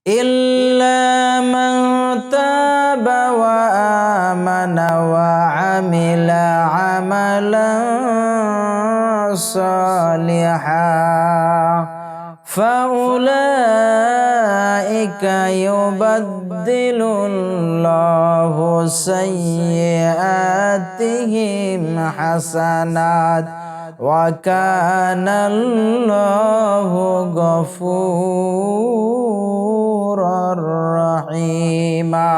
إلا من تاب وآمن وعمل عملا صالحا فأولئك يبدل الله سيئاتهم حسنات وكان الله غفورا رحيما।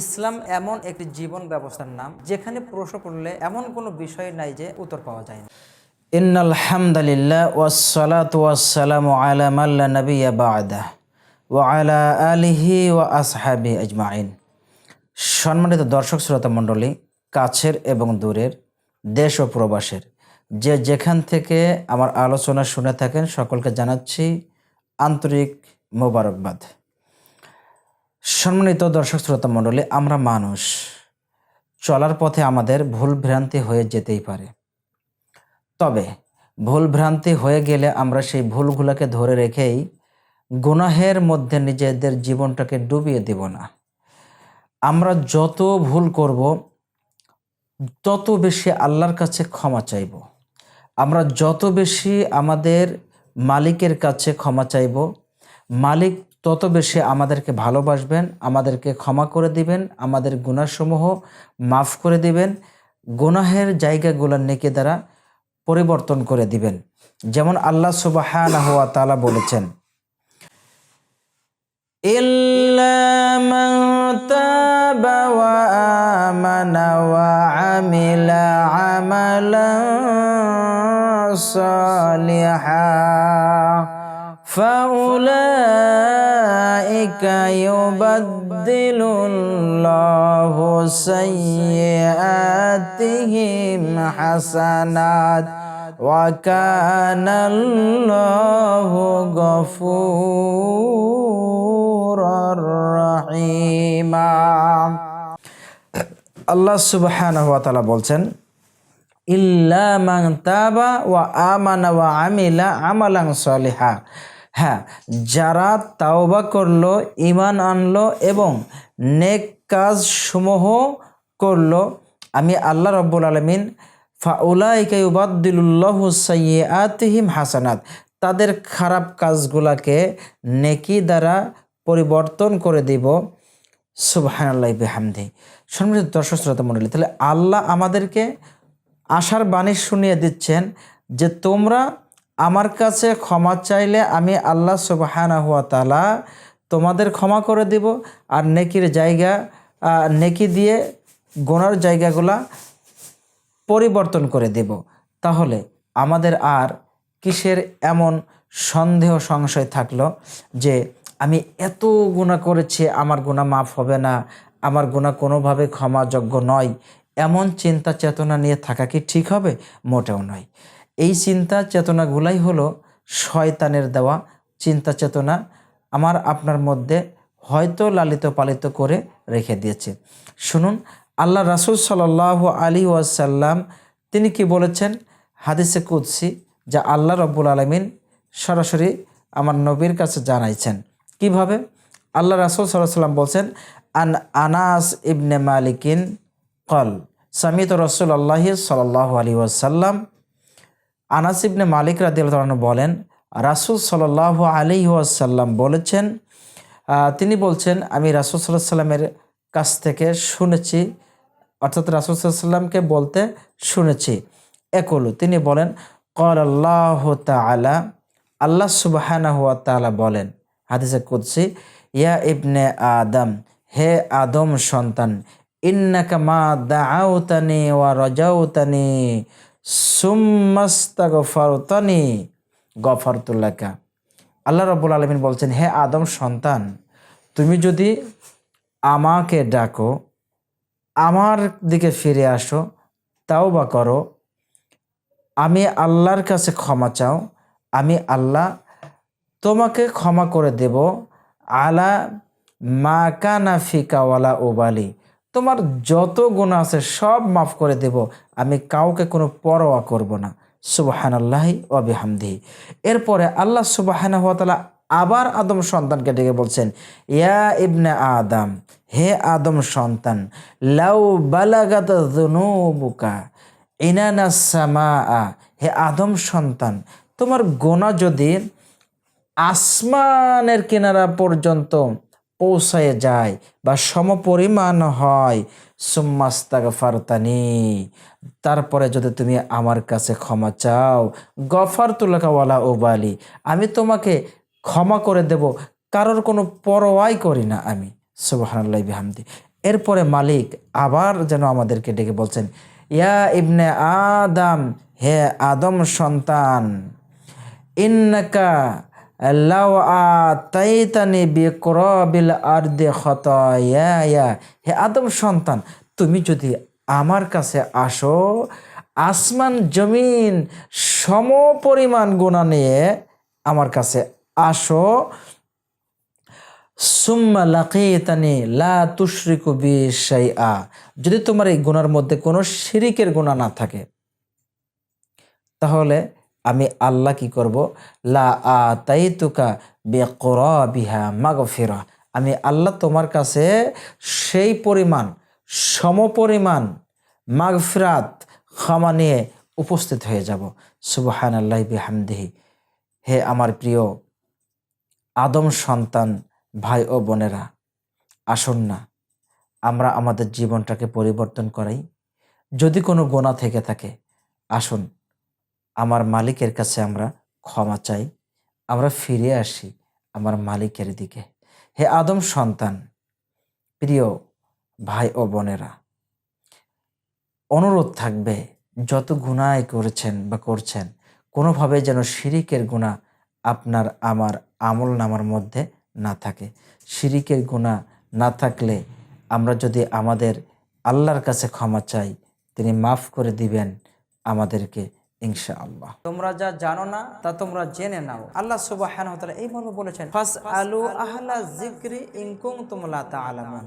ইসলাম এমন একটি জীবন ব্যবস্থার নাম যেখানে প্রশ্ন করলে এমন কোনো বিষয় নাই যে উত্তর পাওয়া যায় না। ইন্নাল হামদুলিল্লাহ ওয়াসসালাতু ওয়াসসালামু আলা মান লা নাবিয়্যা বা'দা ওয়া আলা আলিহি ওয়া আসহাবিহি আজমাইন। সম্মানিত দর্শক শ্রোতা মণ্ডলী, কাছের এবং দূরের, দেশ ও প্রবাসের যে যেখান থেকে আমার আলোচনা শুনে থাকেন সকলকে জানাচ্ছি আন্তরিক মোবারকবাদ। সম্মানিত দর্শক শ্রোতা মণ্ডলী, আমরা মানুষ, চলার পথে আমাদের ভুল ভ্রান্তি হয়ে যেতেই পারে। তবে ভুল ভ্রান্তি হয়ে গেলে আমরা সেই ভুলগুলোকে ধরে রেখেই গুনাহের মধ্যে নিজেদের জীবনটাকে ডুবিয়ে দেব না। আমরা যত ভুল করব তত বেশি আল্লাহর কাছে ক্ষমা চাইব। আমরা যত বেশি আমাদের মালিকের কাছে ক্ষমা চাইব, মালিক তত বেশি আমাদেরকে ভালোবাসবেন, আমাদেরকে ক্ষমা করে দিবেন, আমাদের গুনাহসমূহ মাফ করে দিবেন, গুনাহের জায়গাগুলো নেকি দ্বারা পরিবর্তন করে দিবেন। যেমন আল্লাহ সুবহানাহু ওয়া তাআলা বলেছেন, ইল্লা মান তাবা ওয়া আমানা ওয়া আমিলা আমালান সালিহা ফাউলাইকা ইউবাদদিলুল্লাহু সাইয়্যাতিহিম হাসানাত ওয়া কানাল্লাহু গফুরার রহিমা। আল্লাহ সুবহানাহু ওয়া তাআলা বলছেন, ইল্লা মান তাবা ওয়া আমানা ওয়া আমিলা আমালান সালিহা। হ্যাঁ, যারা তাওবা করলো, ঈমান আনলো এবং নেক কাজ সমূহ করলো, আমি আল্লাহ রাব্বুল আলামিন ফাউলাইকা ইউবাদদিলুল্লাহু সাইয়্যাতিহিম হাসানাত, তাদের খারাপ কাজগুলাকে নেকি দ্বারা পরিবর্তন করে দিব। সুবহানাল্লাহি বিহামদিহি। সম্মানিত দর্শক শ্রোতা মণ্ডলী, তাহলে আল্লাহ আমাদেরকে আশার বাণী শুনিয়ে দিচ্ছেন যে তোমরা আমার কাছে ক্ষমা চাইলে আমি আল্লাহ সুবহানাহু ওয়া তাআলা তোমাদের ক্ষমা করে দিব, আর নেকির জায়গা নেকি দিয়ে গুনার জায়গাগুলা পরিবর্তন করে দেব। তাহলে আমাদের আর কিসের এমন সন্দেহ সংশয় থাকলো যে আমি এত গুনাহ করেছি, আমার গুনাহ মাফ হবে না, আমার গুনাহ কোনোভাবে ক্ষমাযোগ্য নয়, এমন চিন্তা চেতনা নিয়ে থাকা কি ঠিক হবে? মোটেও নয়। এই চিন্তা চেতনাগুলাই হলো শয়তানের দেওয়া চিন্তা চেতনা, আমার আপনার মধ্যে হয়তো লালিত পালিত করে রেখে দিয়েছে। শুনুন, আল্লাহ রাসূল সাল্লাল্লাহু আলাইহি ওয়াসাল্লাম তিনি কি বলেছেন হাদিসে কুদসি, যা আল্লাহ রাব্বুল আলামিন সরাসরি আমার নবীর কাছে জানাইছেন। কিভাবে? আল্লাহ রাসূল সাল্লাল্লাহু আলাইহি ওয়াসাল্লাম বলছেন, আন আনাস ইবনে মালিকিন কল সামিত রাসূলুল্লাহ সাল্লাল্লাহু আলাইহি ওয়াসাল্লাম, আনাস ইবনে মালিক রাদিয়াল্লাহু আনহু বলেন, রাসূল সাল্লাল্লাহু আলাইহি ওয়াসাল্লাম বলেছেন, তিনি বলছেন আমি রাসূল সাল্লাল্লাহু আলাইহি ওয়াসাল্লামের কাছ থেকে শুনেছি, অর্থাৎ রাসূল সাল্লাল্লাহু আলাইহি ওয়াসাল্লামকে বলতে শুনেছি। একুলু, তিনি বলেন, ক্বালাল্লাহু তাআলা, আল্লাহ সুবহানাহু ওয়া তাআলা বলেন হাদিসে কুদসি, ইয়া ইবনে আদম, হে আদম সন্তান, ইন্নাকা মা দাআউতানি ওয়া রাজাউতানি সুম্মাস্তাগফারতানি গফারতু লাকা। আল্লাহ রাব্বুল আলামিন বলছেন, হে আদম সন্তান, তুমি যদি আমাকে ডাকো, আমার দিকে ফিরে আসো, তাওবা করো, আমি আল্লাহর কাছে ক্ষমা চাও, আমি আল্লাহ তোমাকে ক্ষমা করে দেব। আলা মা কানা ফিকা ওয়ালা উবালি, তোমার যত গুনাহ আছে সব মাফ করে দেব, আমি কাউকে কোনো পরোয়া করব না। সুবহানাল্লাহি ওয়া বিহামদিহি। এরপরে আল্লাহ সুবহানাহু ওয়া তাআলা আবার আদম সন্তানকে ডেকে বলছেন, ইয়া ইবনে আদম, হে আদম সন্তান, লাউ বালাগাত যুনুবুকা ইনানাস সামাআ, হে আদম সন্তান, তোমার গোনা যদি আসমানের কিনারা পর্যন্ত পৌঁছায় যায় বা সমপরিমাণ হয়, সুম্মাস্তাগফারতানি, তারপরে যদি তুমি আমার কাছে ক্ষমা চাও, গফারতু লাকা ওয়ালা উবালি, আমি তোমাকে ক্ষমা করে দেব, কারোর কোনো পরোয়াই করি না আমি। সুবহানাল্লাহি বিহামদি। এরপরে মালিক আবার যেন আমাদেরকে ডেকে বলছেন, ইয়া ইবনে আদম, হে আদম সন্তান, ইন্নাকা লাউ আতাইতানি বিকুরাবিল আরদি খতায়ায়া, হে আদম সন্তান, তুমি যদি আমার কাছে আসো, আসমান জমিন সমপরিমাণ গুনাহ নিয়ে আমার কাছে আসো, সুম্মা লাকিতানি লা তুশরিকু বি শাইআ, যদি তোমার এই গুনার মধ্যে কোনো শিরিকের গুনাহ না থাকে, তাহলে আমি আল্লাহ কি করব, লা আতাইতুকা বিকুরাবিহা মাগফিরা, আমি আল্লাহ তোমার কাছে সেই পরিমাণ সমপরিমাণ মাগফিরাত ক্ষমা নিয়ে উপস্থিত হয়ে যাব। সুবহানাল্লাহি বিহামদিহি। হে আমার প্রিয় আদম সন্তান ভাই ও বোনেরা, আসুন না আমরা আমাদের জীবনটাকে পরিবর্তন করাই। যদি কোনো গোনা থেকে থাকে, আসুন আমার মালিকের কাছে আমরা ক্ষমা চাই, আমরা ফিরে আসি আমার মালিকের দিকে। হে আদম সন্তান, প্রিয় ভাই ও বোনেরা, অনুরোধ থাকবে, যত গুনাহ করেছেন বা করছেন, কোনোভাবে যেন শিরিকের গুনাহ আপনার আমার আমল নামার মধ্যে না থাকে। শিরিকের গুনাহ না থাকলে আমরা যদি আমাদের আল্লাহর কাছে ক্ষমা চাই, তিনি মাফ করে দিবেন আমাদেরকে ইনশাআল্লাহ। তোমরা যা জানো না তা তোমরা জেনে নাও। আল্লাহ সুবহানাহু ওয়া তাআলা এই মর্মে বলেছেন, ফাসআলু আহলা যিকরি ইন কুনতুম লা তা'লামুন।